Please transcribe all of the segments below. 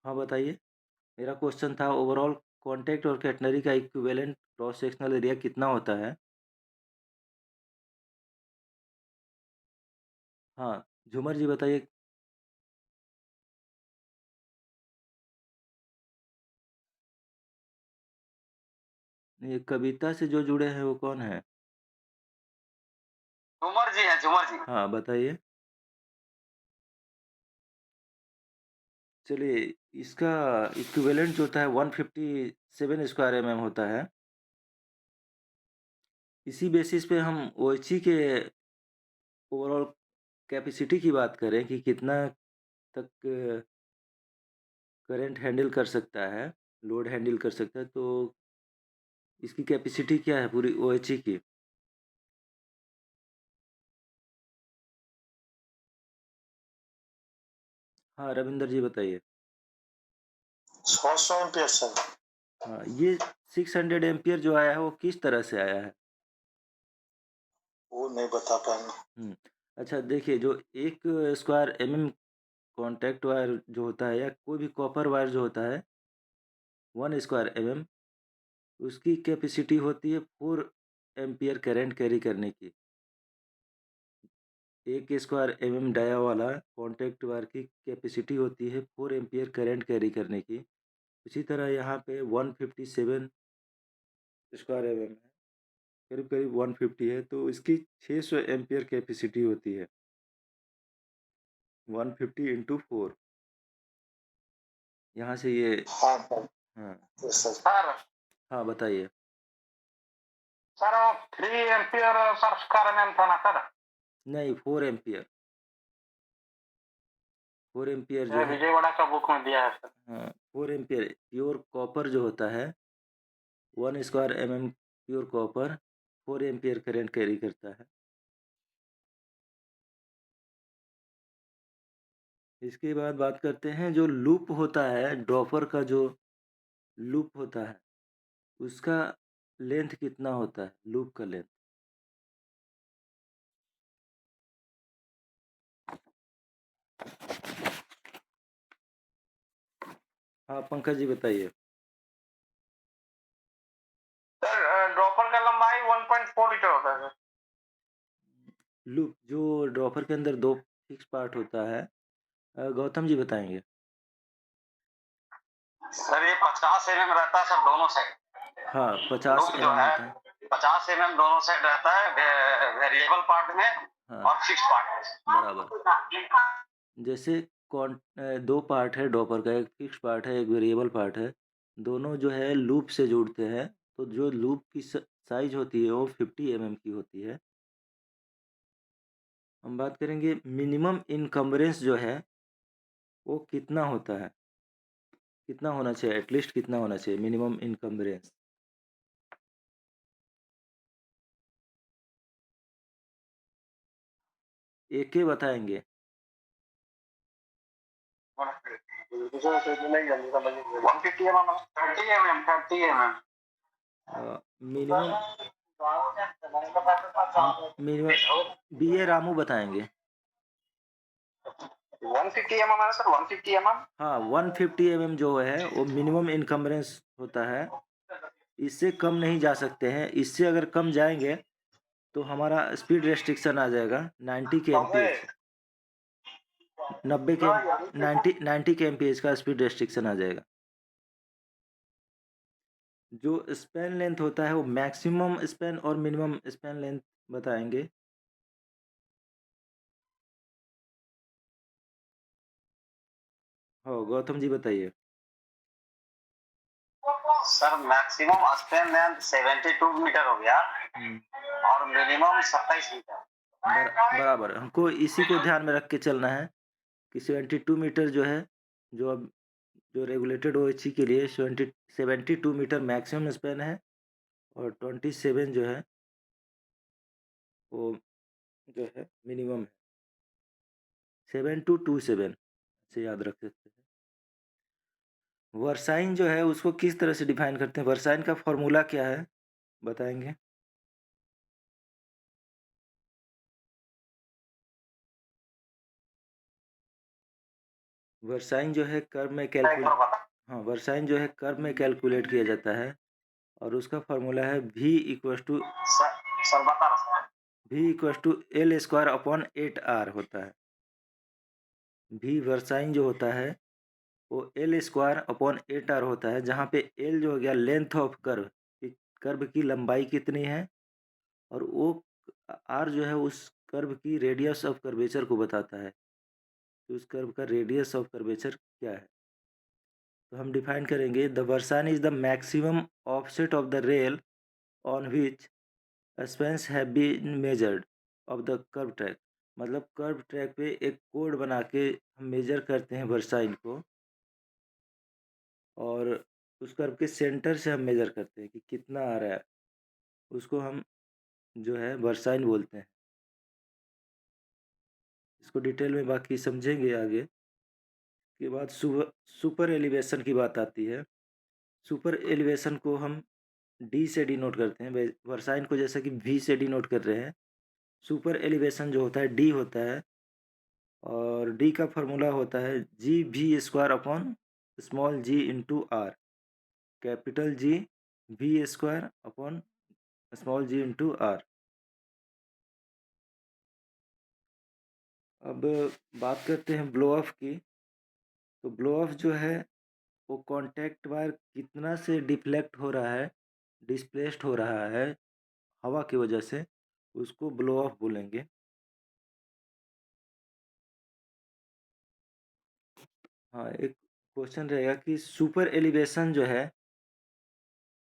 हाँ, बताइए। मेरा क्वेश्चन था ओवरऑल कॉन्टैक्ट और कैटेनरी का इक्विवेलेंट क्रॉस सेक्शनल एरिया कितना होता है? हाँ, झूमर जी बताइए। ये कविता से जो जुड़े हैं वो कौन है? झूमर जी हैं, झूमर जी। हाँ, बताइए। चलिए, इसका इक्विवेलेंट जो होता है 157 स्क्वायर एमएम होता है। इसी बेसिस पे हम ओएचई के ओवरऑल कैपेसिटी की बात करें कि कितना तक करंट हैंडल कर सकता है, लोड हैंडल कर सकता है, तो इसकी कैपेसिटी क्या है पूरी ओएचई की? हाँ, रविंदर जी बताइए। 600 एम्पियर सर। हाँ, ये 600 एम्पियर जो आया है वो किस तरह से आया है? वो नहीं बता पाएंगे। अच्छा देखिए, जो 1 स्क्वायर एमएम कॉन्टैक्ट वायर जो होता है या कोई भी कॉपर वायर जो होता है 1 स्क्वायर एमएम, उसकी कैपेसिटी होती है 4 एम्पियर करंट कैरी करने की। 1 स्क्वायर एमएम डाया वाला कॉन्टैक्ट वायर की कैपेसिटी होती है 4 एम्पियर करंट कैरी करने की। इसी तरह यहाँ पे 157 स्क्वायर एमएम है, करीब-करीब 150 है, तो इसकी 600 एम्पियर कैपेसिटी होती है। 150 इंटू 4। यहाँ से ये हाँ सर। हाँ, यस सर। सर, हाँ बताइए। सर वो 3 एम्पियर सर उसका रनन था ना सर? नहीं, 4 एम्पियर। 4 एम्पियर जो ये है, विजयवाड़ा का बुक में दिया है सर। हाँ, 4 एम्पियर प्योर कॉपर जो होता है 1 square MM pure copper 4 ampere current carry करता है। इसके बाद बात करते हैं जो लूप होता है, ड्रॉपर का जो लूप होता है, उसका लेंथ कितना होता है? लूप का लेंथ। हाँ, पंकज जी बताइए। सर ड्रॉपर का लंबाई 1.4 मीटर होता है सर। लूप जो ड्रॉपर के अंदर 2 फिक्स पार्ट होता है, गौतम जी बताएंगे। सर ये 50 एमएम रहता है सर दोनों साइड। हाँ, 50 लूप जो एमएम है होता है। 50 एमएम दोनों साइड रहता है, वेरिएबल पार्ट में हाँ, और फिक्स पार्ट बराबर। में। जैसे 2 पार्ट है ड्रॉपर का, एक फिक्स पार्ट है, एक वेरिएबल पार्ट है। दोनों जो है लूप से जुड़ते हैं, तो जो लूप की साइज़ होती है वो 50 एमएम की होती है। हम बात करेंगे मिनिमम इनकम्बरेंस जो है, वो कितना होता है? कितना होना चाहिए? एटलीस्ट कितना होना चाहिए मिनिमम इनकम्बरेंस? AK बताएँगे। 150 MM 30 MM 30 MM. Minimum minimum BA Ramu बताएँगे। 150 एमएम है सर 150 एमएम। हाँ, 150 एमएम जो है वो मिनिमम इनकम्बरेंस होता है। इससे कम नहीं जा सकते हैं। इससे अगर कम जाएँगे तो हमारा स्पीड रेस्ट्रिक्शन आ जाएगा 90 केएमपीएच। 90 के 90 केएमपीएच का स्पीड रेस्ट्रिक्शन आ जाएगा। जो स्पैन लेंथ होता है वो मैक्सिमम स्पैन और मिनिमम स्पैन लेंथ बताएँगे। हो गौतम जी बताइए। Sir maximum span length 72 metre हो गया हुँ, और मिनिमम 27 मीटर। बराबर। हमको इसी को ध्यान में रख के चलना है कि 72 मीटर जो है, जो अब जो रेगुलेटेड ओएचई के लिए 72 मीटर मैक्सिमम स्पैन है और 27 जो है वो जो है मिनिमम है। 7227 से याद रख सकते हैं। वर्साइन जो है उसको किस तरह से डिफाइन करते हैं? वर्साइन का फ़ॉर्मूला क्या है? बताएँगे? वर्साइन जो है कर्व में एक बार बता। हाँ, वर्साइन जो है कर्व में कैलकुलेट किया जाता है और उसका फ़ॉर्मूला है V equals to sir sir बता रहा हूँ। L स्क्वायर अपॉन 8R होता है। V वर्साइन जो होता है वो L स्क्वायर अपॉन 8R होता है, जहाँ पे L जो हो गया लेंथ ऑफ कर्व, कि कर्व की लंबाई कितनी है, और वो R जो है उस कर्व की रेडियस ऑफ कर्वेचर को बताता है कि उस कर्व का रेडियस ऑफ कर्वेचर क्या है। तो हम डिफाइन करेंगे the versine is the maximum offset of the rail on which spans have been measured of the curve track. मतलब कर्व ट्रैक पे एक कोड बना के हम मेजर करते हैं वर्साइन को, और उस कर्व के सेंटर से हम मेजर करते हैं कि कितना आ रहा है, उसको हम जो है वर्साइन बोलते हैं। इसको डिटेल में बाकी समझेंगे आगे। के बाद सुपर एलिवेशन की बात आती है। सुपर एलिवेशन को हम डी से डिनोट करते हैं, वर्साइन को जैसा कि वी से डिनोट कर रहे हैं। सुपर एलिवेशन जो होता है डी होता है, और डी का फार्मूला होता है G V square upon small g into R, capital G V square upon small g into R. अब बात करते हैं ब्लो ऑफ की। तो ब्लो ऑफ जो है वो कांटेक्ट वायर कितना से डिफ्लेक्ट हो रहा है, डिस्प्लेस्ड हो रहा है हवा की वजह से, उसको ब्लो ऑफ बोलेंगे। हाँ, एक क्वेश्चन रहेगा कि सुपर एलिवेशन जो है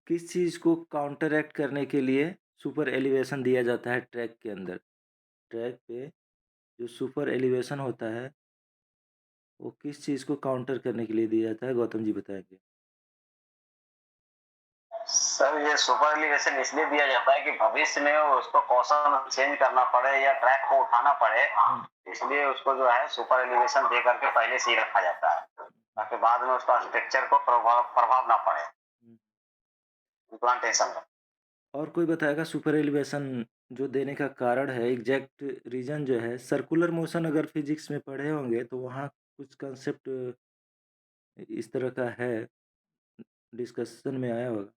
किस चीज़ को काउंटरएक्ट करने के लिए सुपर एलिवेशन दिया जाता है ट्रैक के अंदर। ट्रैक पे जो सुपर एलिवेशन होता है वो किस चीज़ को काउंटर करने के लिए दिया जाता है, गौतम जी बताएंगे। सर ये सुपर एलिवेशन इसलिए दिया जाता है कि भविष्य में उसको कौशल चेंज करना पड़े या ट्रैक को उठाना पड़े, इसलिए उसको जो है सुपर एलिवेशन दे करके पहले से ही रखा जाता है, ताकि बाद में उसका स्ट्रक्चर को प्रभाव ना पड़े, इम्प्लांटेशन में। और कोई बताएगा सुपर एलिवेशन जो देने का कारण है, एग्जैक्ट रीजन जो है। सर्कुलर मोशन अगर फिजिक्स में पढ़े होंगे तो वहाँ कुछ कंसेप्ट इस तरह का है, डिस्कशन में आया होगा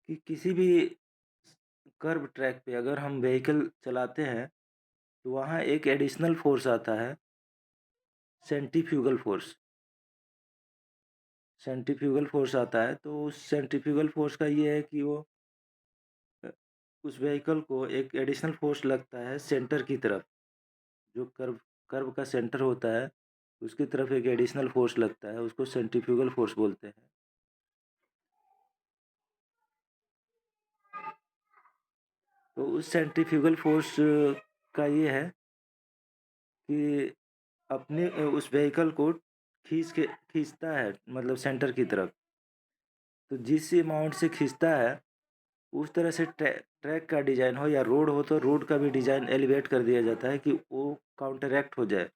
कि किसी भी कर्व ट्रैक पे अगर हम व्हीकल चलाते हैं तो वहाँ एक एडिशनल फोर्स आता है, सेंट्रीफ्यूगल फोर्स। सेंट्रीफ्यूगल फोर्स आता है, तो उस सेंट्रीफ्यूगल फोर्स का ये है कि वो उस व्हीकल को एक एडिशनल फोर्स लगता है सेंटर की तरफ, जो कर्व कर्व का सेंटर होता है उसकी तरफ एक एडिशनल फोर्स लगता है, उसको सेंट्रीफ्यूगल फोर्स बोलते हैं। तो उस सेंट्रीफ्यूगल फोर्स का ये है कि अपने उस व्हीकल को खींचता है, मतलब सेंटर की तरफ। तो जिस अमाउंट से खींचता है उस तरह से ट्रैक का डिज़ाइन हो या रोड हो तो रोड का भी डिज़ाइन एलिवेट कर दिया जाता है कि वो काउंटरैक्ट हो जाए।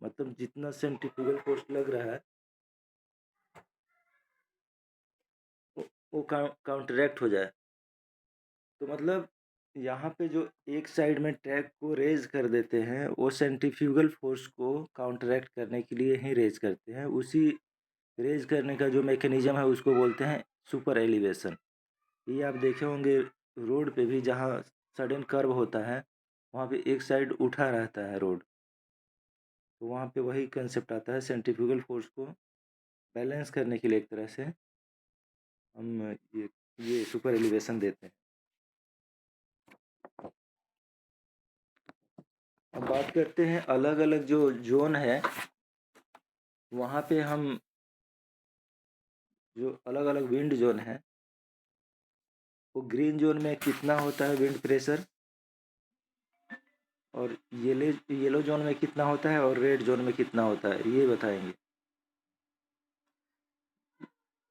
मतलब जितना सेंट्रीफ्यूगल फोर्स लग रहा है वो काउंटरैक्ट हो जाए। तो मतलब यहाँ पे जो एक साइड में ट्रैक को रेज कर देते हैं वो सेंट्रीफ्यूगल फोर्स को काउंटरैक्ट करने के लिए ही रेज करते हैं। उसी रेज करने का जो मैकेनिज्म है उसको बोलते हैं सुपर एलिवेशन। ये आप देखे होंगे रोड पे भी, जहाँ सडन कर्व होता है वहाँ पे एक साइड उठा रहता है रोड, तो वहाँ पे वही कंसेप्ट आता है। सेंट्रीफ्यूगल फोर्स को बैलेंस करने के लिए एक तरह से हम ये सुपर एलिवेशन देते हैं। अब बात करते हैं अलग अलग जो जोन है वहाँ पे हम जो अलग अलग विंड जोन है, वो ग्रीन जोन में कितना होता है विंड प्रेशर, और येलो जोन में कितना होता है, और रेड जोन में कितना होता है, ये बताएंगे।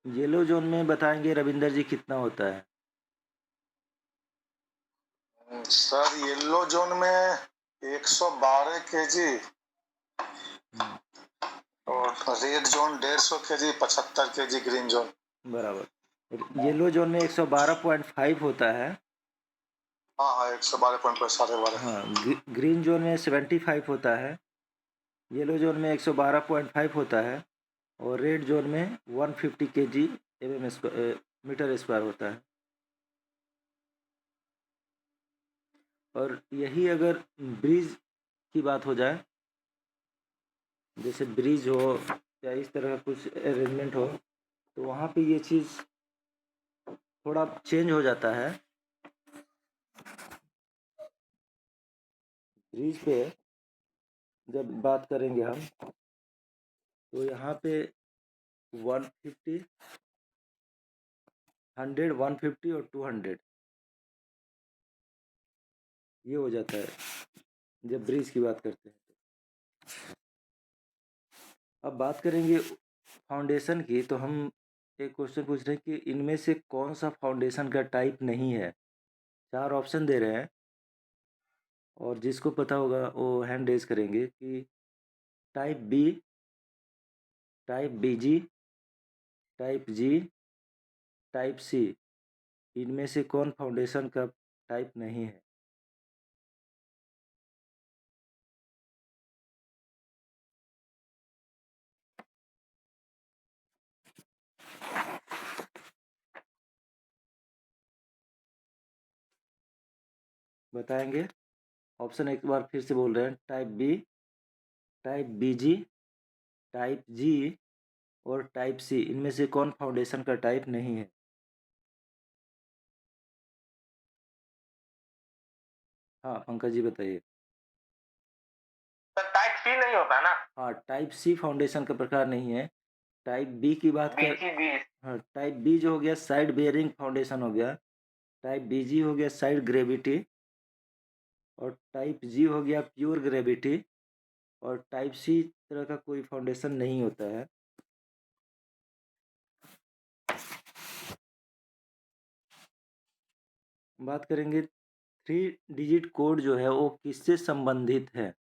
येलो जोन में बताएंगे रविंदर जी कितना होता है। सर येलो जोन में 112 केजी और red zone 150 KG, 75 KG green zone. बराबर। येलो जोन में 112.5 होता है। हाँ हाँ 112.5 12.5। हाँ, ग्रीन जोन में 75 होता है। येलो जोन में 112.5 होता है और रेड जोन में 150 kg मीटर स्क्वायर होता है। और यही अगर ब्रिज की बात हो जाए, जैसे ब्रिज हो या इस तरह का कुछ अरेंजमेंट हो, तो वहाँ पे ये चीज़ थोड़ा चेंज हो जाता है। ब्रिज पे जब बात करेंगे हम, तो यहाँ पे 150, 100, 150 और 200 ये हो जाता है जब ब्रिज की बात करते हैं। अब बात करेंगे फाउंडेशन की, तो हम एक क्वेश्चन पूछ रहे हैं कि इनमें से कौन सा फाउंडेशन का टाइप नहीं है। 4 ऑप्शन दे रहे हैं और जिसको पता होगा वो हैंड रेज करेंगे कि टाइप बी, टाइप बीजी, टाइप जी, टाइप सी, इनमें से कौन फाउंडेशन का टाइप नहीं है। बताएंगे? ऑप्शन एक बार फिर से बोल रहे हैं, टाइप बी, टाइप बीजी, टाइप जी और टाइप सी, इनमें से कौन फाउंडेशन का टाइप नहीं है। हाँ पंकज जी बताइए। सर टाइप सी नहीं होता ना? हाँ, टाइप सी फाउंडेशन का प्रकार नहीं है। टाइप बी की बात कर, बीसी बी। हाँ टाइप बी जो हो गया साइड बेयरिंग फाउंडेशन हो गया, टाइप बीजी हो गया साइड ग्रेविटी, और टाइप जी हो गया प्योर ग्रेविटी, और टाइप सी तरह का कोई फाउंडेशन नहीं होता है। बात करेंगे 3 डिजिट कोड जो है वो किससे संबंधित है।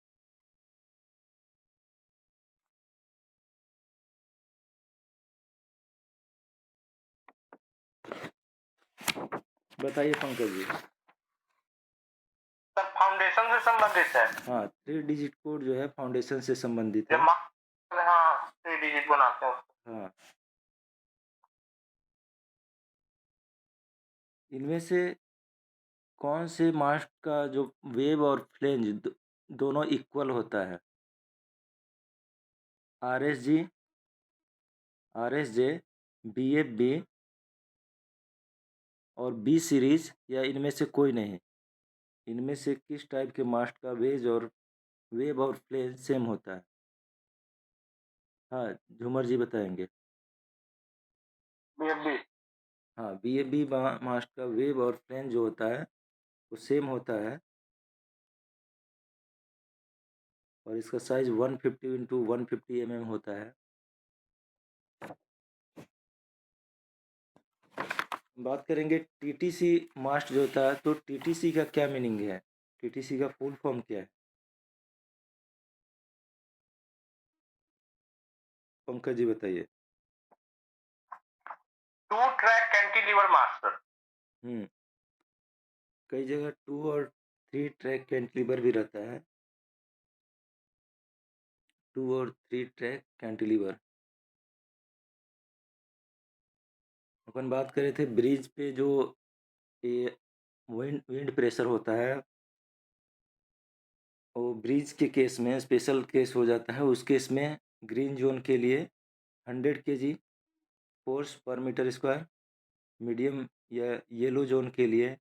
बताइए पंकज जी। सर फाउंडेशन से संबंधित है। हाँ 3 डिजिट कोड जो है फाउंडेशन से संबंधित है। जब हाँ 3 डिजिट बनाते हैं। हाँ, इनमें से कौन से मास्ट का जो वेव और फ्लेंज दोनों इक्वल होता है। R S G, R S J, B F B और बी सीरीज, या इनमें से कोई नहीं। इनमें से किस टाइप के मास्ट का वेव और फ्लेंज सेम होता है। हाँ झूमर जी बताएंगे। बीएफबी। हाँ बी एफ बी मास्ट का वेव और फ्लेंज जो होता है वो सेम होता है, और इसका साइज 150 इंटू 150 होता है। बात करेंगे टीटीसी मास्ट जो होता है, तो टीटीसी का क्या मीनिंग है, टीटीसी का फुल फॉर्म क्या है। पंकज जी बताइए। Two track cantilever master. कई जगह 2 और 3 ट्रैक कैंटिलीवर भी रहता है। 2 और 3 ट्रैक कैंटिलीवर। अपन बात करे थे ब्रिज पे जो ये विंड प्रेशर होता है, वो ब्रिज के केस में स्पेशल केस हो जाता है। उस केस में ग्रीन जोन के लिए 100 kg फोर्स पर मीटर स्क्वायर, मीडियम या येलो जोन के लिए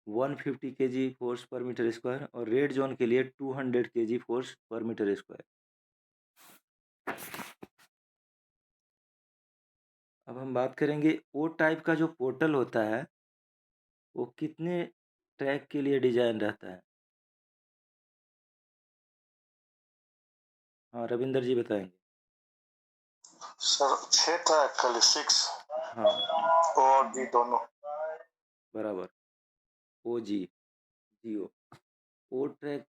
150 kg फोर्स पर मीटर स्क्वायर, और रेड जोन के लिए 200 kg फोर्स पर मीटर स्क्वायर। अब हम बात करेंगे ओ टाइप का जो पोर्टल होता है वो कितने ट्रैक के लिए डिजाइन रहता है। हाँ रविंदर जी बताएंगे। सर 6 ट्रैक के लिए 6 हाँ और भी दोनों। बराबर, ओ जी, जियो। ओ ट्रैक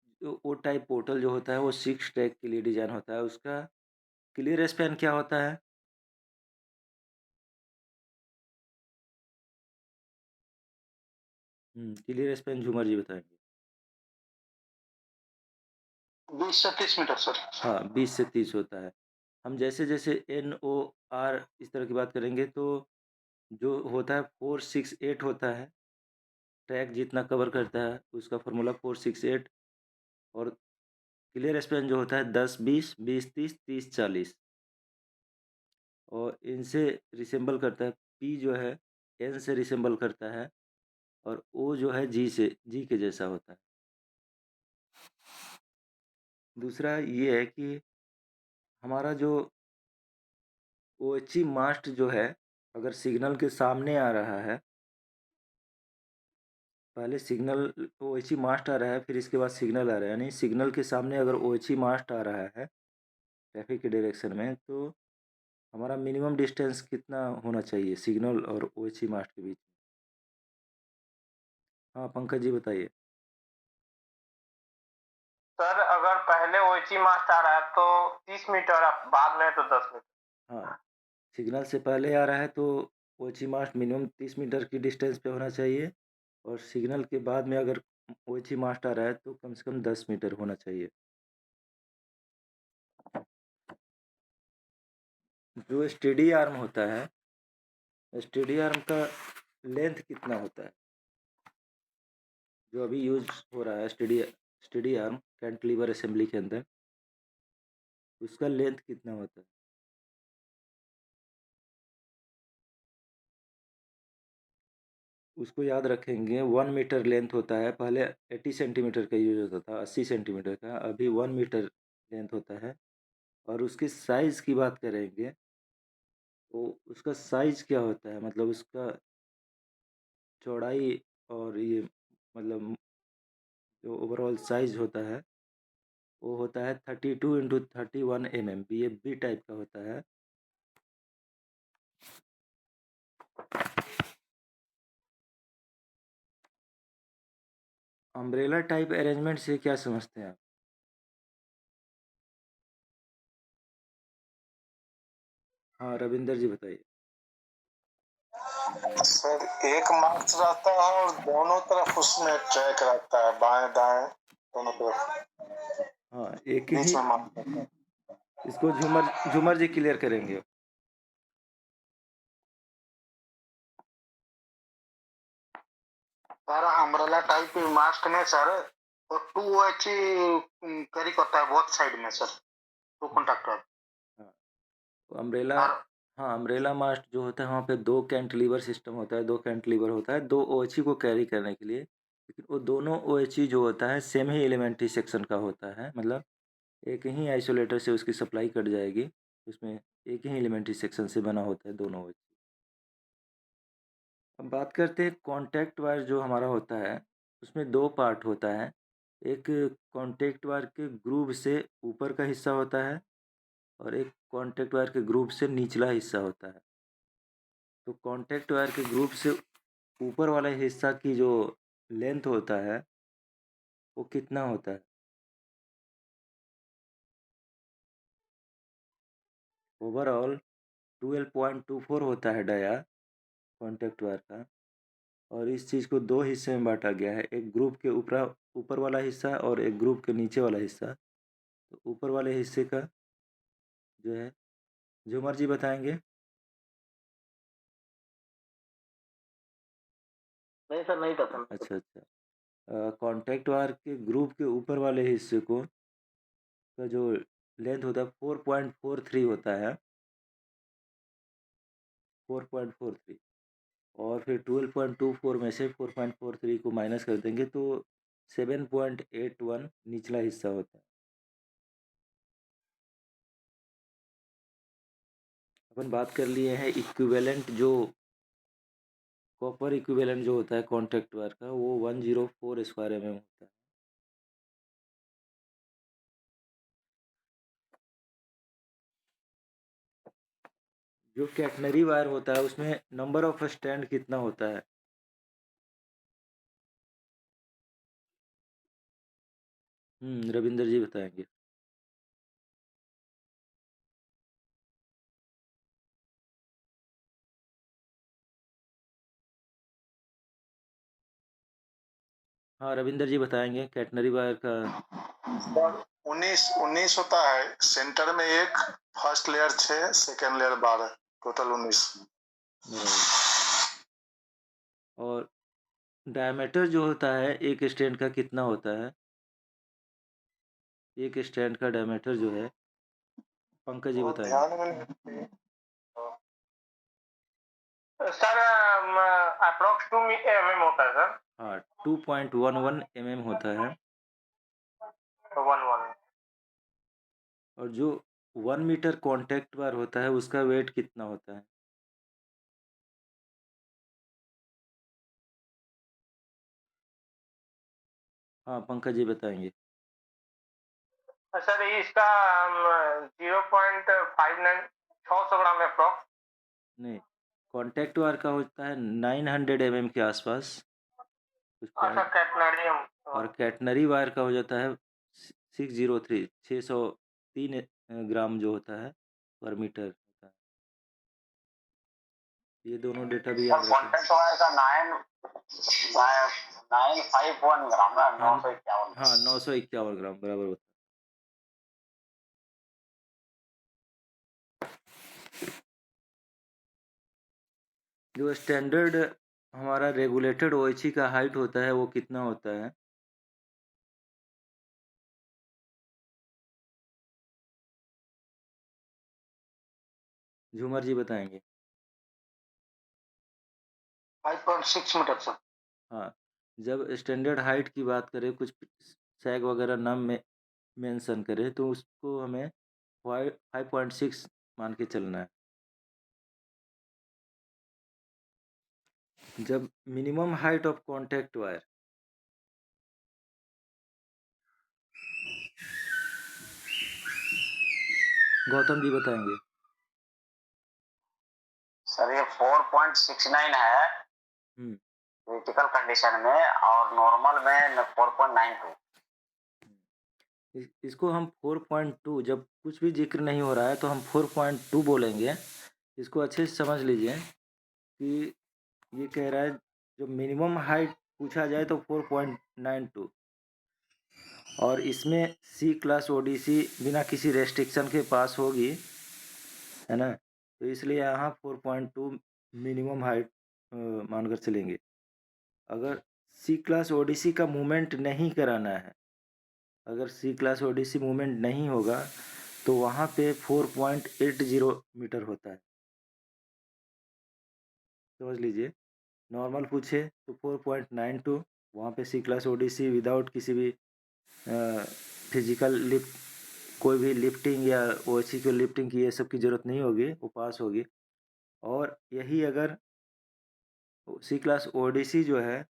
ओ टाइप पोर्टल जो होता है वो 6 ट्रैक के लिए डिजाइन होता है। उसका क्लियर स्पैन क्या होता है। क्लियर स्पैन झूमर जी बताएंगे। 20 से 30 मीटर सर। हाँ, 20 से 30 होता है। हम जैसे-जैसे NOR इस तरह की बात करेंगे तो जो होता है 468 होता है, ट्रैक जितना कवर करता है उसका फ़ॉर्मूला 468 और क्लियर स्पैन जो होता है 10-20, 20-30, 30-40 और इनसे रिसेंबल करता है। P जो है N से रिसेंबल करता है और O जो है G के जैसा होता है। दूसरा ये है कि हमारा जो OHE मास्ट जो है, अगर सिग्नल के सामने आ रहा है, पहले सिग्नल OHE मास्ट आ रहा है, फिर इसके बाद सिग्नल आ रहा है, यानी सिग्नल के सामने अगर OHE मास्ट आ रहा है ट्रैफिक के डायरेक्शन में, तो हमारा मिनिमम डिस्टेंस कितना होना चाहिए सिग्नल और OHE मास्ट के बीच? हाँ, पंकज जी बताइए। सर अगर पहले ओएचई मास्ट आ रहा है तो 30 मीटर, अब बाद में है तो 10 मीटर। हाँ, सिग्नल से पहले आ रहा है तो OHE मास्ट मिनिमम 30 मीटर की डिस्टेंस पे होना चाहिए और सिग्नल के बाद में अगर OHE मास्ट आ रहा है तो कम से कम 10 मीटर होना चाहिए। जो स्टेडी आर्म होता है, स्टेडी आर्म का लेंथ कितना होता है? जो अभी यूज हो रहा है स्टेडी आर्म कैंटिलीवर असेंबली के अंदर, उसका लेंथ कितना होता है? उसको याद रखेंगे 1 मीटर लेंथ होता है। पहले 80 सेंटीमीटर का यूज होता था, 80 सेंटीमीटर का, अभी 1 मीटर लेंथ होता है। और उसकी साइज़ की बात करेंगे तो उसका साइज़ क्या होता है? मतलब उसका चौड़ाई और ये मतलब जो ओवरऑल साइज़ होता है वो होता है 32 इंटू 31 mm, BFB टाइप का होता है। अम्ब्रेला टाइप अरेंजमेंट से क्या समझते हैं आप? हाँ, रविंदर जी बताइए। सर एक मार्क्स रहता है और दोनों तरफ उसमें ट्रैक रहता है, बाएं दाएं दोनों तरफ, हाँ, एक बीच ही में मार्क्स रहता है। इसको झूमर जी क्लियर करेंगे। सर अम्ब्रेला टाइप मास्ट में सर वो 2 एच कैरी करता है बोथ साइड में सर, 2 कंडक्टर। हाँ, तो अम्ब्रेला और हाँ, अम्ब्रेला मास्ट जो होता है वहाँ पे 2 कैंटिलीवर सिस्टम होता है, 2 कैंटिलीवर होता है, 2 OHE को कैरी करने के लिए। लेकिन वो दोनों OHE जो होता है सेम ही एलिमेंट्री सेक्शन का होता है, मतलब एक ही आइसोलेटर से उसकी सप्लाई कट जाएगी। उसमें एक ही एलिमेंट्री सेक्शन से बना होता है दोनों OHE। अब बात करते हैं कॉन्टैक्ट वायर जो हमारा होता है, उसमें 2 पार्ट होता है। एक कॉन्टैक्ट वायर के ग्रूव से ऊपर का हिस्सा होता है और एक कॉन्टैक्ट वायर के ग्रुप से निचला हिस्सा होता है। तो कॉन्टैक्ट वायर के ग्रुप से ऊपर वाले हिस्सा की जो लेंथ होता है वो कितना होता है? ओवरऑल 12.24 होता है डाया कॉन्टैक्ट वायर का। और इस चीज़ को 2 हिस्से में बांटा गया है, एक ग्रुप के ऊपर वाला हिस्सा और एक ग्रुप के नीचे वाला हिस्सा। तो ऊपर वाले हिस्से का जो है झूमर जी बताएंगे। नहीं सर, नहीं पता, नहीं अच्छा पता। अच्छा, कॉन्टैक्ट वायर के ग्रुप के ऊपर वाले हिस्से को का जो लेंथ होता है 4.43 होता है, 4.43। और फिर 12.24 में से 4.43 को माइनस कर देंगे तो 7.81 निचला हिस्सा होता है। अपन बात कर लिए हैं इक्विवेलेंट, जो कॉपर इक्विवेलेंट जो होता है कॉन्टैक्ट वायर का, वो 104 स्क्वायर mm होता है। जो कैटनरी वायर होता है उसमें नंबर ऑफ स्टैंड कितना होता है? रविंदर जी बताएंगे। हाँ, रविंदर जी बताएंगे कैटनरी वायर का। सर 19 19 होता है, सेंटर में 1, first layer 6, second layer 12, total 19। बराबर। और डायमीटर जो होता है एक स्टैंड का कितना होता है? एक स्टैंड का डायमीटर जो है पंकज जी वो बताएंगे। ध्यान में नहीं। सर अप्रोक्स 2 mm होता है सर। हाँ 2.11 mm होता है। 1 और जो 1 मीटर कॉन्टैक्ट बार होता है उसका वेट कितना होता है? हाँ पंकज जी बताएंगे। सर इसका 0.59 600 ग्राम अप्रोक्स। नहीं, कॉन्टैक्ट वार का होता है 900 mm के आसपास कुछ अच्छा पॉइंट। कैटनरियम। और कैटनरी वायर का हो जाता है 603 603 ग्राम जो होता है पर मीटर होता है। ये दोनों डेटा भी सर याद रखें। कॉन्टेक्ट वायर का 951 ग्राम ना, हाँ 951। हाँ 951 ग्राम बराबर होता है। जो स्टैंडर्ड हमारा रेगुलेटेड ओएचई का हाइट होता है वो कितना होता है? झूमर जी बताएंगे। 5.6 मीटर सर। हाँ, जब स्टैंडर्ड हाइट की बात करें कुछ सैग वगैरह नाम में मेंशन करें तो उसको हमें 5.6 मान के चलना है। जब minimum height of contact wire Gautam ji बताएंगे। सर ये 4.69 है हम्म क्रिटिकल कंडीशन में, और नॉर्मल में 4.92। इसको हम 4.2 जब कुछ भी जिक्र नहीं हो रहा है तो हम 4.2 बोलेंगे। इसको अच्छे से समझ लीजिए कि ये कह रहा है जो मिनिमम हाइट पूछा जाए तो 4.92 और इसमें सी क्लास ओडीसी बिना किसी रेस्ट्रिक्शन के पास होगी, है ना? तो इसलिए यहाँ 4.2 मिनिमम हाइट मानकर चलेंगे। अगर सी क्लास ओडीसी का मूवमेंट नहीं कराना है, अगर सी क्लास ओडीसी मूवमेंट नहीं होगा तो वहाँ पे 4.80 मीटर होता है। समझ लीजिए, नॉर्मल पूछे तो 4.92, वहाँ पे सी क्लास ओडीसी विदाउट किसी भी फिजिकल लिफ्ट, कोई भी लिफ्टिंग या ओएचसी को लिफ्टिंग की ये सब की ज़रूरत नहीं होगी, वो पास होगी। और यही अगर सी क्लास ओडीसी जो है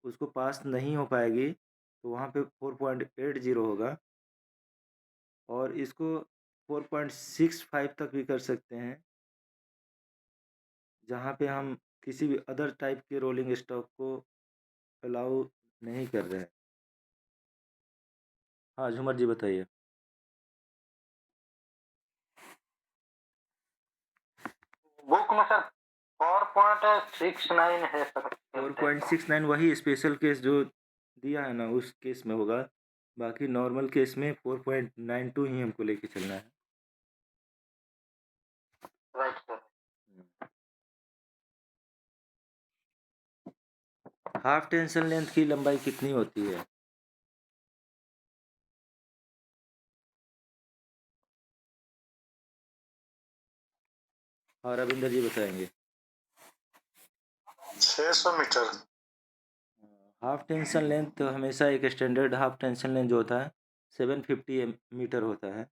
उसको पास नहीं हो पाएगी तो वहाँ पे 4.80 होगा। और इसको 4.65 तक भी कर सकते हैं, जहाँ पे हम किसी भी अदर टाइप के रोलिंग स्टॉक को अलाउ नहीं कर रहे हैं। हाँ झूमर जी बताइए। बुक में सर 4.69 है सर। 4.69 वही स्पेशल केस जो दिया है ना उस केस में होगा, बाकी नॉर्मल केस में 4.92 ही हमको लेके चलना है। Right sir. Half tension length की लंबाई कितनी होती है? और रविंदर जी बताएंगे। 600 मीटर। हाफ टेंशन लेंथ तो हमेशा एक स्टैंडर्ड हाफ टेंशन लेंथ जो होता है 750 मीटर होता है।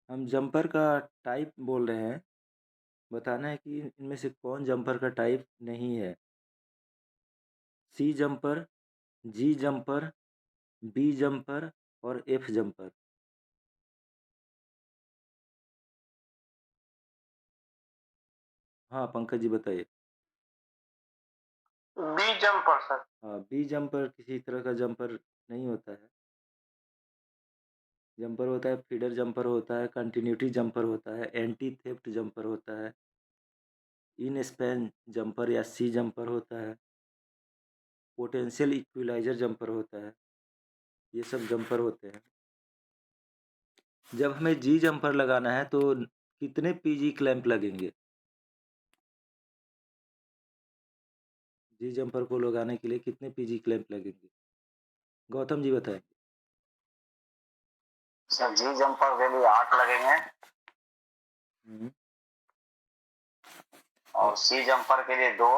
हम जंपर का टाइप बोल रहे हैं, बताना है कि इनमें से कौन जंपर का टाइप नहीं है। C jumper, G jumper, B jumper और एफ जंपर। हाँ पंकज जी बताइए। B jumper sir. हाँ बी जंपर किसी तरह का जंपर नहीं होता है। जंपर होता है फीडर जंपर होता है, कंटिन्यूटी जंपर होता है, एंटी थेफ्ट जंपर होता है, इन स्पैन जंपर या सी जंपर होता है, पोटेंशियल इक्विलाइजर जंपर होता है, ये सब जंपर होते हैं। जब हमें जी जंपर लगाना है तो कितने पीजी क्लैंप लगेंगे? जी जंपर को लगाने के लिए कितने पीजी क्लैंप लगेंगे? गौतम जी बताएंगे। सर जी जंपर के लिए 8 लगेंगे हम्म, और सी जंपर के लिए 2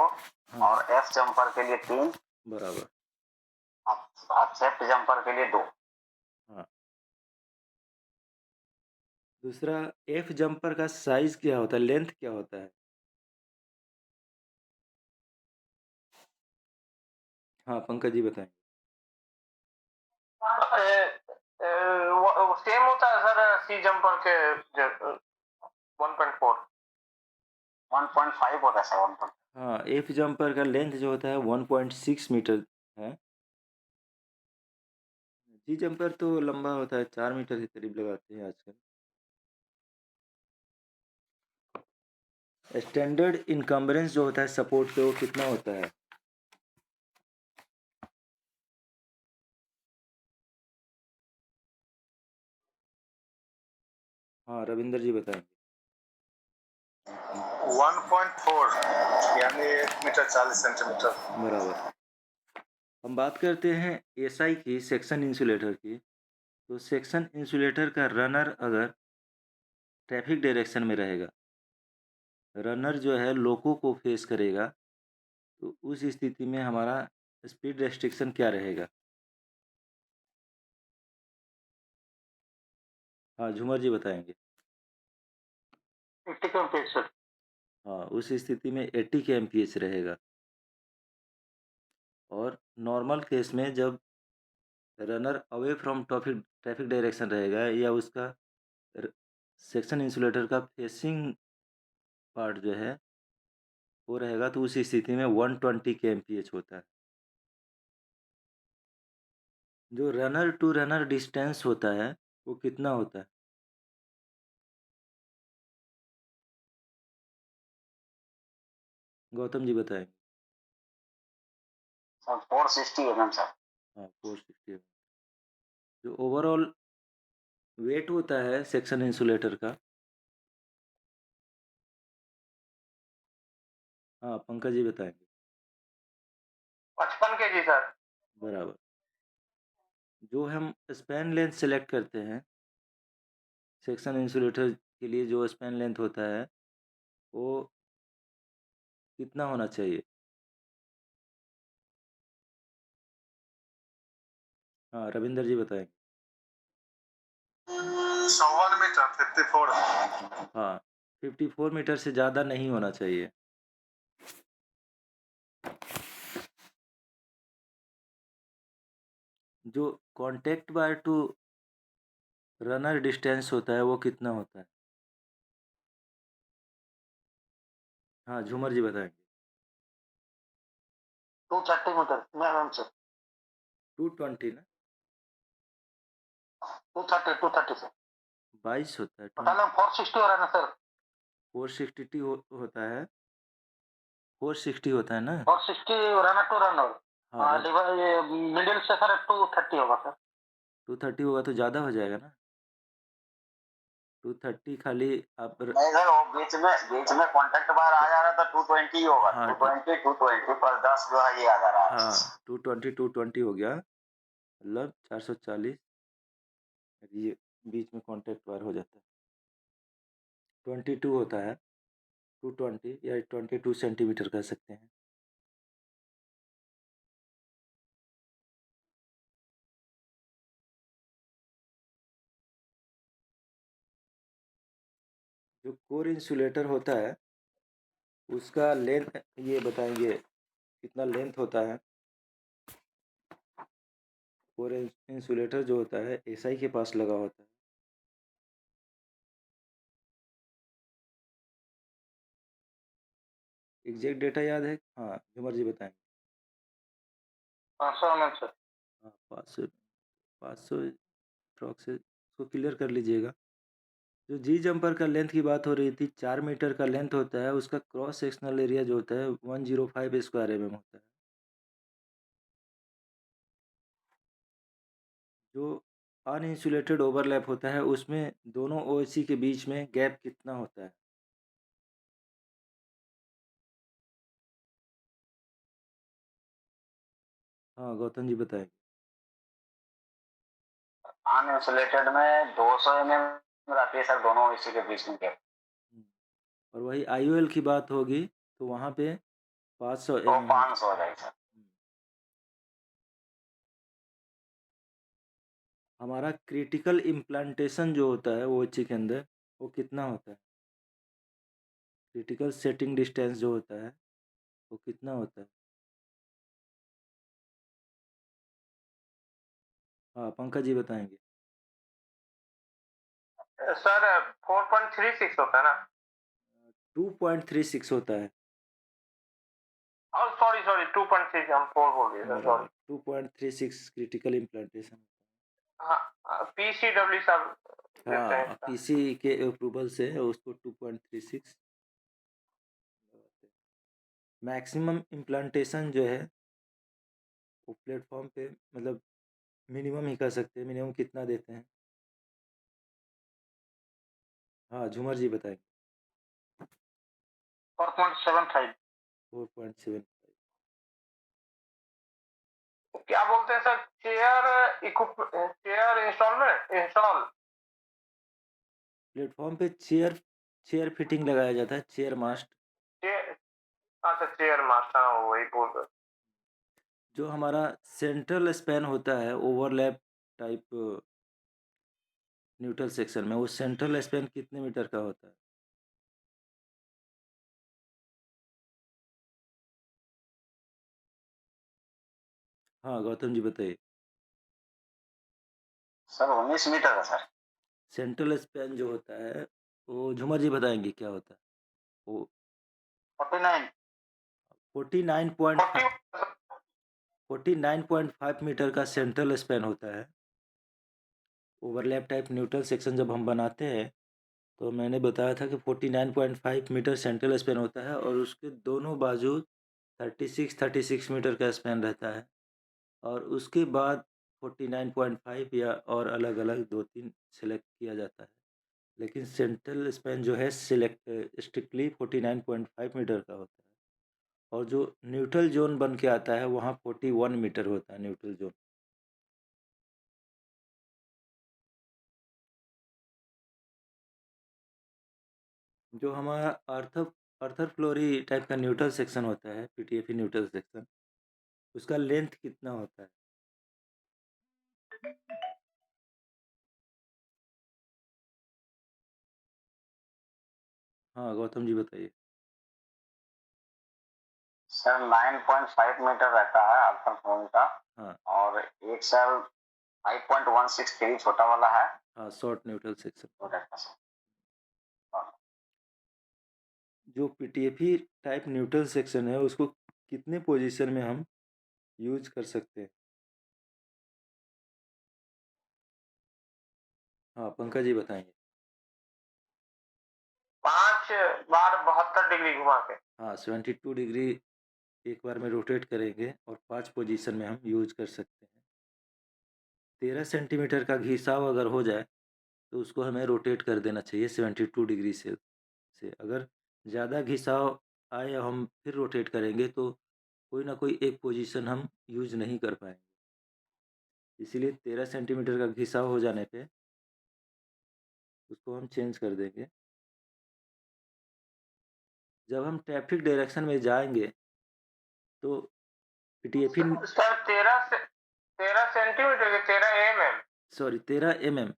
हाँ और एफ जंपर के लिए 3 बराबर। और सेफ्ट जंपर के लिए 2। हाँ, दूसरा एफ जंपर का साइज क्या होता है, लेंथ क्या होता है? हाँ पंकज जी बताएं। सेम होता है सर सी जंपर के 1.4। 1.5 होता है सर 1.5। हाँ, एफ जंपर का लेंथ जो होता है 1.6 मीटर है। जी जंपर तो लंबा होता है, 4 मीटर के करीब लगाते हैं आजकल। स्टैंडर्ड इनकम्बरेंस जो होता है सपोर्ट पे, वो कितना होता है? हाँ रविंदर जी बताएंगे। 1.4 यानी 1 मीटर 40 सेंटीमीटर। बराबर। हम बात करते हैं एसआई की, सेक्शन इंसुलेटर की। तो सेक्शन इंसुलेटर का रनर अगर ट्रैफिक डायरेक्शन में रहेगा, रनर जो है लोको को फेस करेगा, तो उस स्थिति में हमारा स्पीड रेस्ट्रिक्शन क्या रहेगा? हाँ झूमर जी बताएंगे। 80 kmph सर। हाँ, उस स्थिति में 80 के एमपीएच रहेगा। और नॉर्मल केस में जब runner away from traffic traffic direction रहेगा या उसका सेक्शन इंसुलेटर का फेसिंग पार्ट जो है वो रहेगा, तो उस स्थिति में 120 के एमपीएच होता है। जो रनर टू रनर डिस्टेंस होता है वो कितना होता है? गौतम जी बताएं। Sir 460 mm sir. हाँ 460। जो ओवरऑल वेट होता है सेक्शन इंसुलेटर का। हाँ पंकज जी बताएंगे। 55 kg सर। बराबर। जो हम स्पैन लेंथ सेलेक्ट करते हैं सेक्शन इंसुलेटर के लिए, जो स्पैन लेंथ होता है वो कितना होना चाहिए? हाँ रविंदर जी बताएंगे। 54 मीटर 54। हाँ 54 मीटर से ज़्यादा नहीं होना चाहिए। जो contact bar to runner distance होता है वो कितना होता है? हाँ झूमर जी बताएंगे। 230 मीटर मैम सर। 220 ना? 230 सर। 22 होता है। टोटल में 460 हो रहा है ना सर। 460 होता है। 460 होता है ना? 460 रनर टू रनर। हाँ रन डिवाइड मिडिल से सर 230 होगा सर। 230 होगा तो ज़्यादा हो जाएगा ना। 230 खाली आप नहीं सर वो बीच में कांटेक्ट बार आ जा रहा था 220 ही होगा। हाँ 220 पर 10 जो है ये आ जा रहा है। हाँ 220 हो गया, मतलब 440। ये बीच में कांटेक्ट बार हो जाता है। 22 होता है, 220 या 22 सेंटीमीटर कह सकते हैं। जो कोर इंसुलेटर होता है उसका लेंथ ये बताएंगे कितना लेंथ होता है? कोर इंसुलेटर जो होता है एसआई के पास लगा होता है। एग्जैक्ट डेटा याद है? हाँ झुमर जी बताएंगे। 500 mm सर। हाँ 500 अप्रॉक्स से उसको क्लियर कर लीजिएगा। जो जी जंपर का लेंथ की बात हो रही थी, 4 मीटर का लेंथ होता है, उसका क्रॉस सेक्शनल एरिया जो होता है 105 स्क्वायर एमएम होता है। जो अनइंसुलेटेड ओवरलैप होता है, उसमें दोनों ओएसी के बीच में गैप कितना होता है? हाँ, गौतम जी बताएँ। अनइंसुलेटेड में 200 रहती है सर, दोनों इसी के बीच में gap। हुँ, और वही आईओएल की बात होगी, तो वहाँ पे 500 तो एमएम होता 500 हो जाएगी सर। है। हमारा क्रिटिकल इम्प्लांटेशन जो होता है ओएची के अंदर, वो कितना होता है? क्रिटिकल सेटिंग डिस्टेंस जो होता है, वो कितना होता है? हाँ, पंकज जी बताएँगे। सर 4.36 होता है ना? 2.36 होता है। सॉरी सॉरी 2.6, हम 4 बोल दिए सर, सॉरी। बराबर, 2.36 क्रिटिकल इम्प्लांटेशन। हाँ, पीसीडब्ल्यू सब देते हैं हाँ, इसका। पीसी के अप्रूवल से उसको 2.36 मैक्सिमम इम्प्लांटेशन जो है, वो प्लेटफ़ॉर्म पे मतलब मिनिमम ही कर सकते हैं। मिनिमम कितना देते हैं? हाँ, झूमर जी बताएँ। 4.75। 4.7 क्या बोलते हैं सर, चेयर इंस्टॉल। प्लेटफ़ॉर्म पे चेयर फिटिंग लगाया जाता है, चेयर मास्ट। चेयर, अच्छा चेयर मास्टर, हाँ, वही बोल रहे। जो हमारा सेंट्रल स्पैन होता है ओवरलैप टाइप न्यूट्रल सेक्शन में, वो सेंट्रल स्पैन कितने मीटर का होता है? हाँ, गौतम जी बताइए। सर 19 मीटर का सर। सेंट्रल स्पैन जो होता है, वो झूमर जी बताएँगे क्या होता है? वो 49। 49.5 40। 49.5 मीटर का सेंट्रल स्पैन होता है। ओवरलैप टाइप न्यूट्रल सेक्शन जब हम बनाते हैं, तो मैंने बताया था कि 49.5 मीटर सेंट्रल स्पैन होता है और उसके दोनों बाजू 36 मीटर का स्पैन रहता है और उसके बाद 49.5 या और अलग-अलग 2-3 सेलेक्ट किया जाता है। लेकिन सेंट्रल स्पैन जो है स्ट्रिक्टली 49.5 मीटर का होता है और जो न्यूट्रल ज़ोन बन के आता है, वहाँ 41 मीटर होता है न्यूट्रल ज़ोन। जो हमारा अर्थर फ्लोरी टाइप का न्यूट्रल सेक्शन होता है, पीटीएफई न्यूट्रल सेक्शन, उसका लेंथ कितना होता है? हाँ, गौतम जी बताइए। सर 9.5 मीटर रहता है अल्फा फोन का। हाँ, और एक सर 5.163 छोटा वाला है। हाँ, शॉर्ट न्यूट्रल सेक्शन। वो रहता है सर। हाँ। जो पीटीएफई टाइप न्यूट्रल सेक्शन है, उसको कितने पोजीशन में हम यूज़ कर सकते हैं? हाँ, पंकज जी बताएँगे। 5 बार 72 डिग्री घुमा के। हाँ, 72 डिग्री एक बार में रोटेट करेंगे और 5 पोजीशन में हम यूज़ कर सकते हैं। 13 सेंटीमीटर का घिसाव अगर हो जाए, तो उसको हमें रोटेट कर देना चाहिए 72 डिग्री से। अगर ज़्यादा घिसाव आए हम फिर रोटेट करेंगे तो कोई ना कोई एक पोजीशन हम यूज़ नहीं कर पाएँगे। इसीलिए 13 सेंटीमीटर का घिसाव हो जाने पे उसको हम चेंज कर देंगे। जब हम ट्रैफिक डायरेक्शन में जाएँगे तो पीटीएफई सर 13 सेंटीमीटर के 13 एमएम। सॉरी 13 एमएम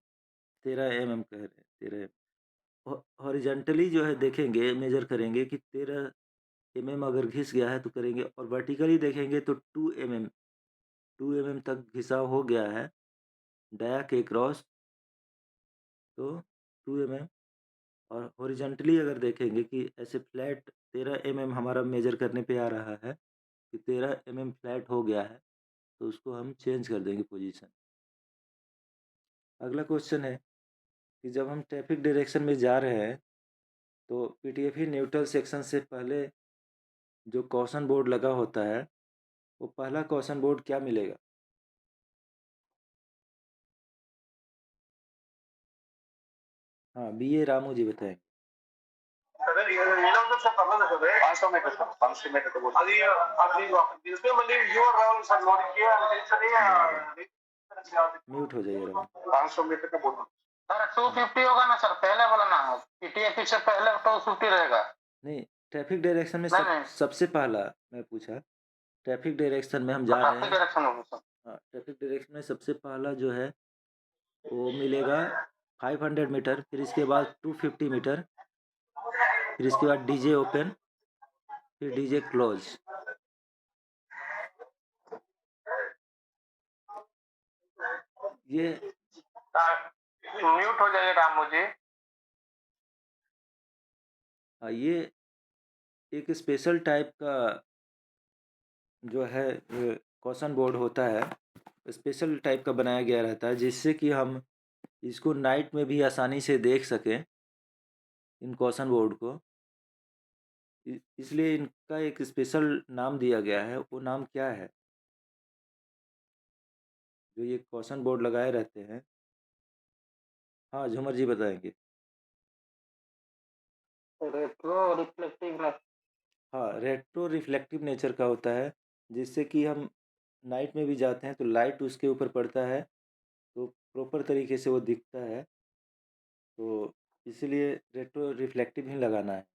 कह रहे हैं 13 हॉरिजॉन्टली जो है देखेंगे, मेज़र करेंगे कि 13 एमएम अगर घिस गया है तो करेंगे और वर्टिकली देखेंगे तो 2 एमएम तक घिसाव हो गया है डाया के क्रॉस, तो 2 एमएम और हॉरिजॉन्टली अगर देखेंगे कि ऐसे फ्लैट 13 एमएम हमारा मेज़र करने पे आ रहा है कि 13 एमएम फ्लैट हो गया है, तो उसको हम चेंज कर देंगे पोजीशन। अगला क्वेश्चन है कि जब हम ट्रैफिक डायरेक्शन में जा रहे हैं तो पीटीएफई न्यूट्रल सेक्शन से पहले जो कॉशन बोर्ड लगा होता है वो पहला कॉशन बोर्ड क्या मिलेगा? हाँ, बीए रामू जी बताएंगे। అదే ఏదవుతుందో సార్ పర్లేదు సార్ 500 मीटर सर 500 मीटर तो बोल అది అది इसमें मतलब यूआर राहुल सर लोडिंग किया म्यूट हो जाइए रामू। 500 मीटर का बोल सर 250 होगा ना सर, पहले बोला ना, पीटीएफई से पहले 250 रहेगा। नहीं, ट्रैफिक डायरेक्शन में नहीं, नहीं। सबसे पहला मैं पूछा, ट्रैफिक डायरेक्शन में हम जा रहे ट्रैफिक हैं। डायरेक्शन होगा सर। हाँ, ट्रैफिक डायरेक्शन में सबसे पहला जो है वो मिलेगा 500 मीटर, फिर इसके बाद 250 मीटर, फिर इसके बाद डीजे ओपन, फिर डीजे क्लोज। ये म्यूट हो जाइए रामू जी। ये एक स्पेशल टाइप का जो है क्वेश्चन बोर्ड होता है, स्पेशल टाइप का बनाया गया रहता है जिससे कि हम इसको नाइट में भी आसानी से देख सकें, इन क्वेश्चन बोर्ड को। इसलिए इनका एक स्पेशल नाम दिया गया है। वो नाम क्या है जो ये क्वेश्चन बोर्ड लगाए रहते हैं? हाँ, झूमर जी बताएंगे। Retro reflective. हाँ, रेट्रो रिफ्लेक्टिव नेचर का होता है, जिससे कि हम नाइट में भी जाते हैं तो लाइट उसके ऊपर पड़ता है तो प्रॉपर तरीके से वो दिखता है, तो इसीलिए रेट्रो रिफ्लेक्टिव ही लगाना है।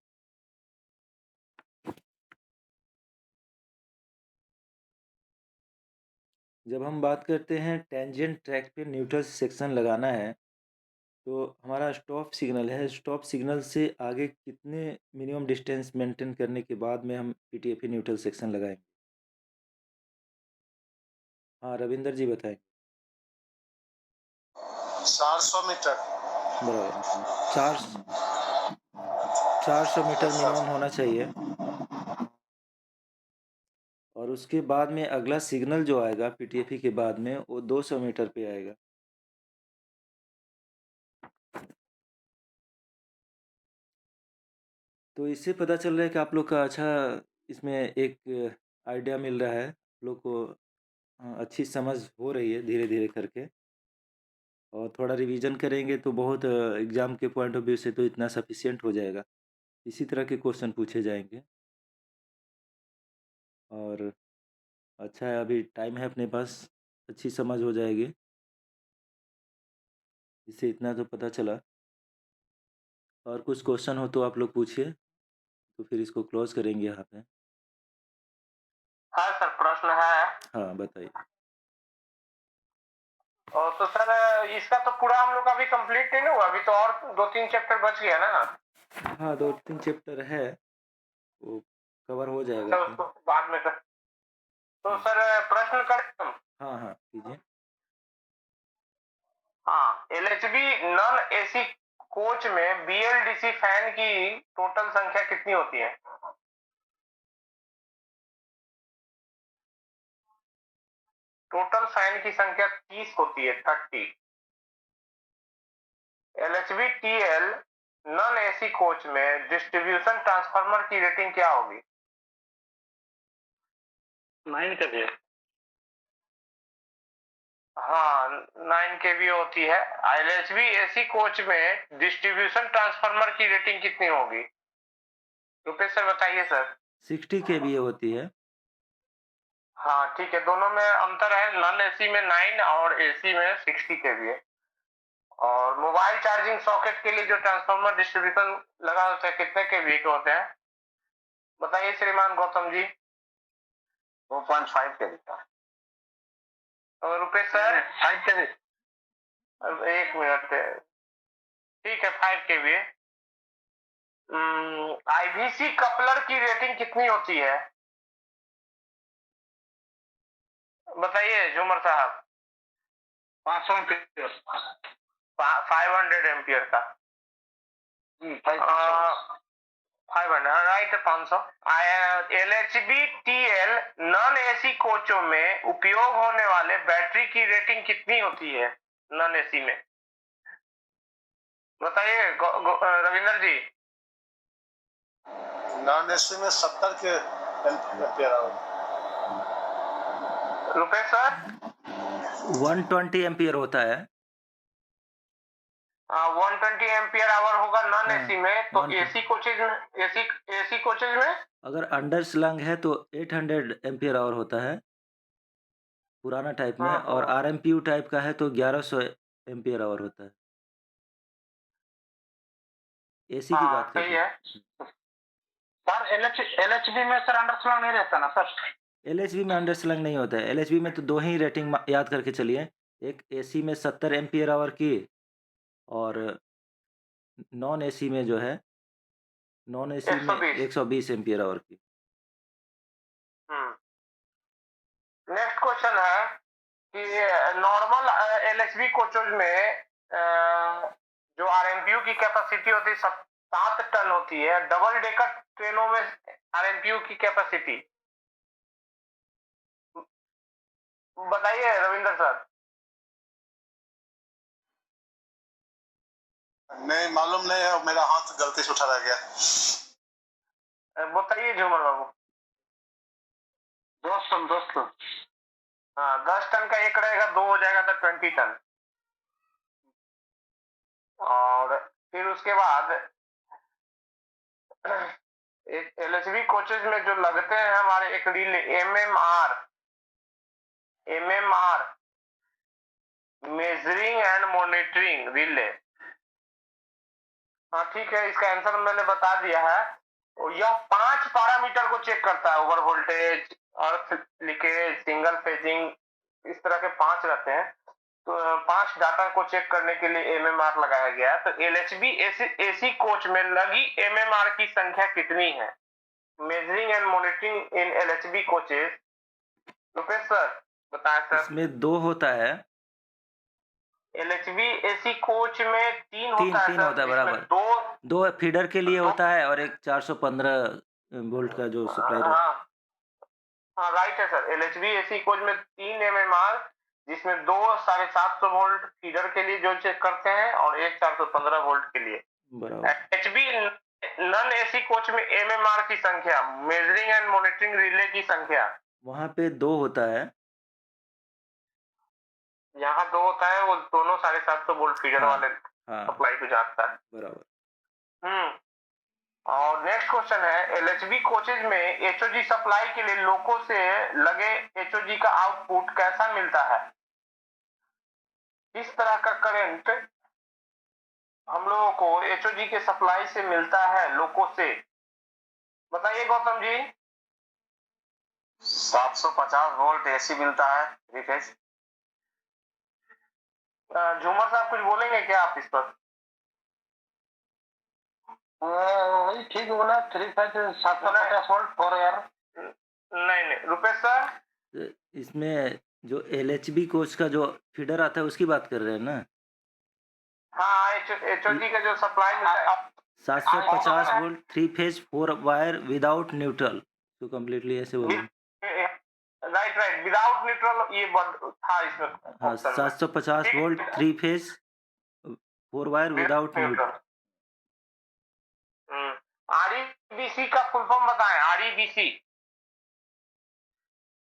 जब हम बात करते हैं टेंजेंट ट्रैक पे न्यूट्रल सेक्शन लगाना है तो हमारा स्टॉप सिग्नल है, स्टॉप सिग्नल से आगे कितने मिनिमम डिस्टेंस मेंटेन करने के बाद में हम पीटीएफई न्यूट्रल सेक्शन लगाएंगे? हाँ, रविंदर जी बताएं। 400 मीटर। बराबर। 400 मीटर मिनिमम होना चाहिए। और उसके बाद में अगला सिग्नल जो आएगा पीटीएफई के बाद में वो 200 मीटर पे आएगा। तो इससे पता चल रहा है कि आप लोग का अच्छा इसमें एक आइडिया मिल रहा है, लोग को अच्छी समझ हो रही है धीरे धीरे करके। और थोड़ा रिवीजन करेंगे तो बहुत एग्ज़ाम के पॉइंट ऑफ व्यू से तो इतना सफिशिएंट हो जाएगा। इसी तरह के क्वेश्चन पूछे जाएंगे। और अच्छा है, अभी टाइम है अपने पास, अच्छी समझ हो जाएगी। इससे इतना तो पता चला। और कुछ क्वेश्चन हो तो आप लोग पूछिए, तो फिर इसको क्लोज करेंगे यहाँ पे। हाँ सर, प्रश्न है। हाँ, बताइए। और तो सर इसका तो पूरा हम लोग अभी कंप्लीट नहीं हुआ, अभी तो और 2-3 चैप्टर बच गया ना। हाँ, 2-3 चैप्टर है, वो कवर हो जाएगा तो अपना। उसको बाद में कर। तो सर प्रश्न करें हम। हाँ हाँ, कीजिए। हाँ, एलएचबी नॉन एसी कोच में बीएलडीसी फैन की टोटल संख्या कितनी होती है? टोटल फैन की संख्या 30 होती है, 30। LHB TL non AC coach में डिस्ट्रीब्यूशन ट्रांसफार्मर की रेटिंग क्या होगी? 9 के लिए। हाँ, 9 केवी होती है। एलएचबी एसी कोच में डिस्ट्रीब्यूशन ट्रांसफार्मर की रेटिंग कितनी होगी? रुपेश सर बताइए सर। 60 केवीए होती है। हाँ ठीक है, दोनों में अंतर है, नॉन एसी में 9 और एसी में 60 केवीए। और मोबाइल चार्जिंग सॉकेट के लिए जो ट्रांसफार्मर डिस्ट्रीब्यूशन लगा होता है कितने केवी के होते हैं? बताइए श्रीमान गौतम जी। 2.5 केवी का। और रुपेश सर? 5 के लिए। एक मिनट, ठीक है, 5 केवीए। आईवीसी कपलर की रेटिंग कितनी होती है? बताइए झूमर साहब। 500 एम्पीयर। 500 एम्पियर का। 500 right, 500। LHB TL non AC कोचों में उपयोग होने वाले बैटरी की रेटिंग कितनी होती है नॉन एसी में? बताइए रविंदर जी। नॉन एसी में 70 के ampere hour. Rupesh sir 120 ampere होता है। 120 एम्पियर आवर होगा नॉन हाँ, एसी में, तो non- एसी कोचेज में एसी कोचेज में अगर अंडर स्लंग है तो 800 एम्पियर आवर होता है पुराना टाइप में, और आरएमपीयू टाइप का है तो 1100 एम्पियर आवर होता है। एसी की बात कर सही रहे हैं। है सर। एलएचबी में सर अंडर स्लंग नहीं रहता ना सर? एलएचबी में अंडर स्लंग नहीं होता है। एलएचबी में तो दो ही रेटिंग याद करके चलिए, एक एसी में 70 एम्पियर आवर की, और नॉन एसी में जो है, नॉन एसी में 120 एम्पियर आवर की। नेक्स्ट क्वेश्चन है कि नॉर्मल एलएचबी कोचेज में जो आरएमपीयू की कैपेसिटी होती है 7 टन होती है। डबल डेकर ट्रेनों में आरएमपीयू की कैपेसिटी बताइए रविंदर सर। नहीं मालूम नहीं है, मेरा हाथ गलती से उठा रह गया। बताइए झूमर बाबू। 10 टन। हाँ 10 टन का एक रहेगा, 2 हो जाएगा तो 20 टन। और फिर उसके बाद एक एलएचबी कोचेज में जो लगते हैं हमारे एक relay MMR measuring and monitoring relay. हाँ ठीक है, इसका आंसर मैंने बता दिया है। और यह 5 पैरामीटर को चेक करता है, ओवर वोल्टेज, अर्थ लीकेज, सिंगल फेजिंग, इस तरह के 5 रहते हैं। तो 5 डाटा को चेक करने के लिए एमएमआर लगाया गया है। तो एलएचबी एसी कोच में लगी एमएमआर की संख्या कितनी है? Measuring and monitoring in LHB coaches. Rupesh sir बताएं सर। इसमें 2 होता है। एलएचबी एसी कोच में 3 होता है तीन सर, होता है बराबर। 2 फीडर के लिए होता है और एक 415 वोल्ट का जो सप्लाई रहता है। हाँ राइट है सर। एलएचबी एसी कोच में 3 एमएमआर, जिसमें 2 750 वोल्ट फीडर के लिए जो चेक करते हैं और एक 415 वोल्ट के लिए। बराबर। एचबी नॉन एसी कोच में एमएमआर की संख्या, मेजरिंग एंड मॉनिटरिंग रिले की संख्या, वहां पे 2 होता है। यहाँ 2 होता है, वो दोनों 750 वोल्ट फीडर वाले हाँ सप्लाई को जांचता है। बराबर। और नेक्स्ट क्वेश्चन है, एलएचबी कोचेज में एचओजी सप्लाई के लिए लोको से लगे एचओजी का आउटपुट कैसा मिलता है? किस तरह का करंट हम लोगों को एचओजी के सप्लाई से मिलता है लोको से? बताइए गौतम जी। 750 वोल्ट एसी मिलता है 3 फेज। झूमर साहब कुछ बोलेंगे क्या आप इस पर? वही ठीक बोला, 3 फेज 750 वोल्ट पर यार। नहीं रुपेश सर। इसमें जो एलएचबी कोच का जो फीडर आता है उसकी बात कर रहे हैं ना? हाँ एचओजी का जो सप्लाई मिलता है 750 volt 3 phase 4 wire without neutral, तो कम्प्लीटली ऐसे बोलेंगे। राइट विदाउट न्यूट्रल, ये था इसमें। हाँ 750 volt 3 phase 4 wire without neutral. REBC का फुल फॉर्म बताएं। आरईबीसी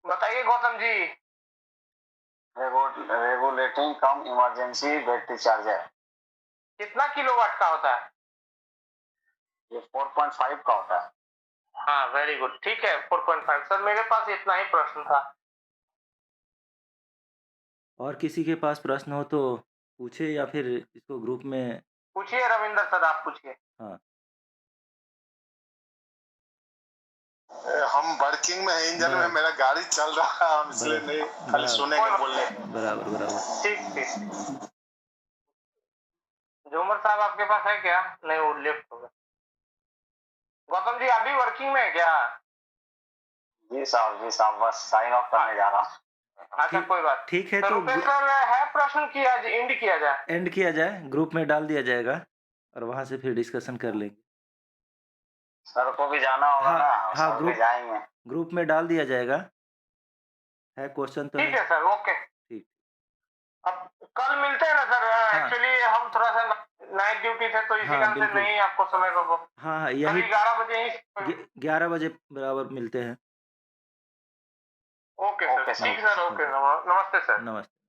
बताइए Gautam ji. Regulating cum emergency battery charger. कितना किलोवाट का होता है? ये 4.5 का होता है। हाँ वेरी गुड, ठीक है 4.5। सर मेरे पास इतना ही प्रश्न था। और किसी के पास प्रश्न हो तो पूछे, या फिर इसको ग्रुप में पूछिए रविंदर सर, आप पूछिए। हाँ हम वर्किंग में है, इंजन में, मेरा गाड़ी चल रहा है, हम इसलिए नहीं खाली सुनेंगे बोलने। बराबर। ठीक। झूमर साहब आपके पास है क्या? नहीं वो लेफ्ट हो गया। गौतम जी अभी वर्किंग में है क्या? जी साहब बस साइन ऑफ करने जा रहा हूँ। अच्छा कोई बात ठीक है। तो सर है प्रश्न किया एंड किया जाए, ग्रुप में डाल दिया जाएगा और वहां से फिर डिस्कशन कर लेंगे। सर को भी जाना होगा ना। हाँ जाएंगे। ग्रुप में डाल दिया जाएगा। है क्वेश्चन तो ठीक है सर, ओके। ठीक। अब कल मिलते हैं ना सर। एक्चुअली हम थोड़ा सा नाइट ड्यूटी थे तो इसी हाँ, कारण से बिल्कुल। नहीं आपको समय पर हाँ, हाँ, कल यही 11 बजे ही 11 बजे बराबर मिलते हैं। Okay sir, okay sir. ठीक सर, ओके, नमस्ते सर। नमस्ते।